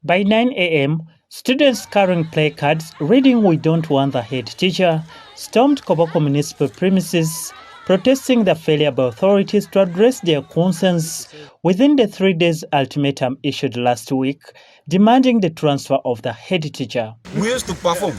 By 9 a.m., students carrying placards reading "We don't want the head teacher" stormed Koboko Municipal premises, protesting the failure by authorities to address their concerns within the 3 days ultimatum issued last week, demanding the transfer of the head teacher. We used to perform.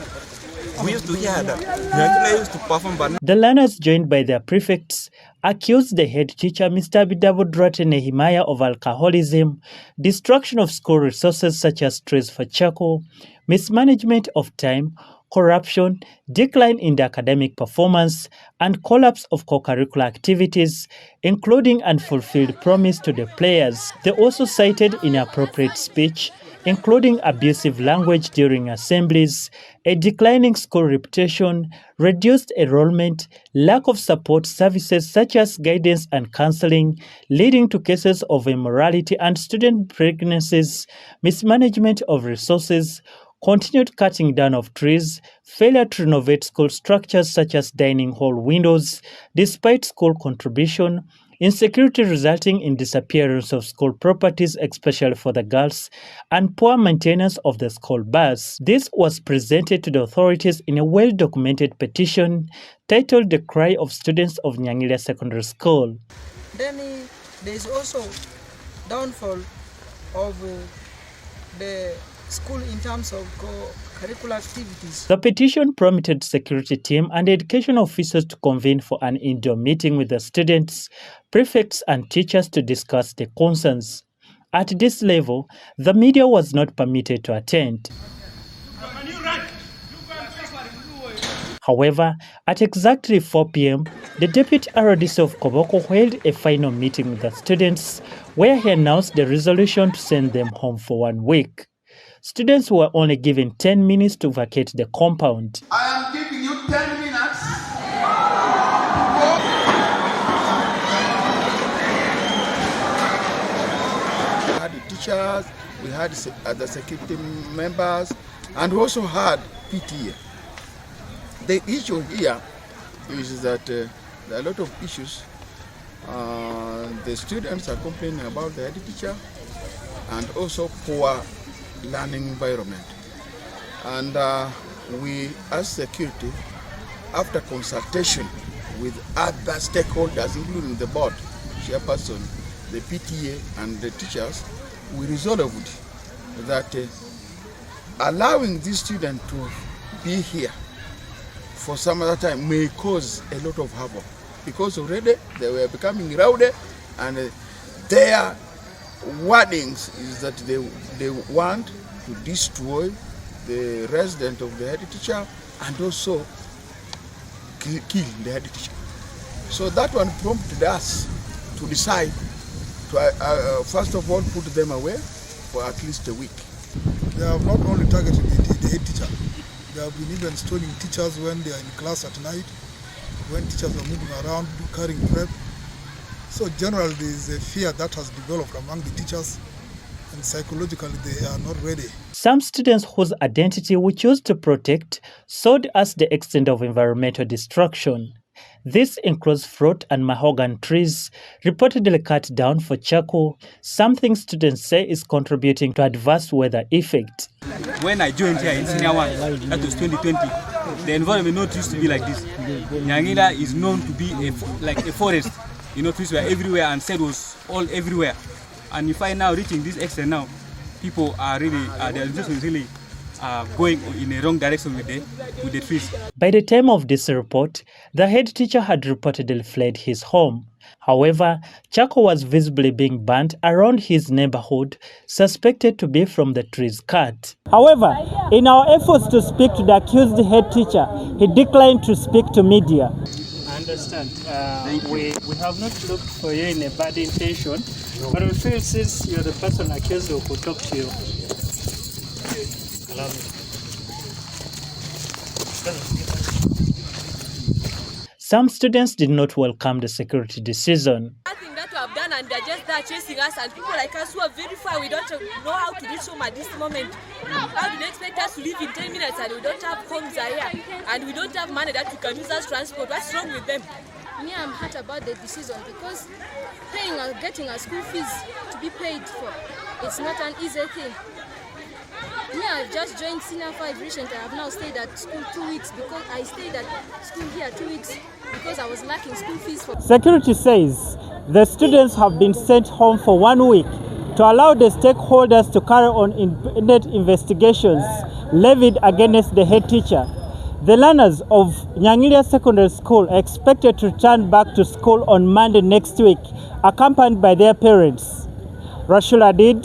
We used to hear that. Nyangilia used to perform, but the learners, joined by their prefects, accused the head teacher, Mr. Bidabudrate Nehemiah, of alcoholism, destruction of school resources such as trees for charcoal, mismanagement of time, corruption, decline in the academic performance, and collapse of co-curricular activities, including unfulfilled promise to the players. They also cited inappropriate speech, including abusive language during assemblies, a declining school reputation, reduced enrollment, lack of support services such as guidance and counseling, leading to cases of immorality and student pregnancies, mismanagement of resources, continued cutting down of trees, failure to renovate school structures such as dining hall windows, despite school contribution, insecurity resulting in disappearance of school properties, especially for the girls, and poor maintenance of the school bus. This was presented to the authorities in a well-documented petition titled "The Cry of Students of Nyangilia Secondary School." Then there is also downfall of the school in terms of curricular activities. The petition prompted security team and education officers to convene for an indoor meeting with the students, prefects, and teachers to discuss the concerns. At this level, the media was not permitted to attend. However, at exactly 4 p.m., the Deputy RDC of Koboko held a final meeting with the students where he announced the resolution to send them home for 1 week. Students were only given 10 minutes to vacate the compound. I am giving you 10 minutes. We had the teachers, we had the security members, and we also had PTA. The issue here is that there are a lot of issues. The students are complaining about the head teacher and also poor learning environment. And we, as security, after consultation with other stakeholders, including the board, chairperson, the PTA, and the teachers, we resolved that allowing these students to be here for some other time may cause a lot of havoc, because already they were becoming rowdy, and their wordings is that they want to destroy the resident of the head teacher and also kill the head teacher. So that one prompted us to decide to first of all put them away for at least a week. They have not only targeted the head teacher, they have been even stealing teachers when they are in class at night, when teachers are moving around carrying prep. So generally there is a fear that has developed among the teachers, and psychologically they are not ready. Some students whose identity we choose to protect showed us the extent of environmental destruction. This includes fruit and mahogany trees reportedly cut down for charcoal, something students say is contributing to adverse weather effects. When I joined here in Senior 1, that was 2020, the environment not used to be like this. Nyangilia is known to be like a forest. You know, trees were everywhere and shade was all everywhere. And if I now reaching this extent now, people are really, their interest is really going in a wrong direction with the trees. By the time of this report, the head teacher had reportedly fled his home. However, charcoal was visibly being burnt around his neighborhood, suspected to be from the trees cut. However, in our efforts to speak to the accused head teacher, he declined to speak to media. I understand. We have not looked for you in a bad intention, but we feel since you're the person accused, we could talk to you. Allow me. Some students did not welcome the security decision. Nothing that we have done, and they're just there chasing us, and people like us who are very far, we don't know how to reach home at this moment. How do they expect us to leave in 10 minutes and we don't have homes here, and we don't have money that we can use as transport? What's wrong with them? Me, I'm hurt about the decision because getting our school fees to be paid for, it's not an easy thing. Me, I've just joined Senior 5 recently. I have now stayed at school 2 weeks because I stayed at school here 2 weeks because I was lacking school fees for. Security says the students have been sent home for 1 week to allow the stakeholders to carry on independent investigations levied against the head teacher. The learners of Nyangilia Secondary School are expected to return back to school on Monday next week, accompanied by their parents. Rashul Adid,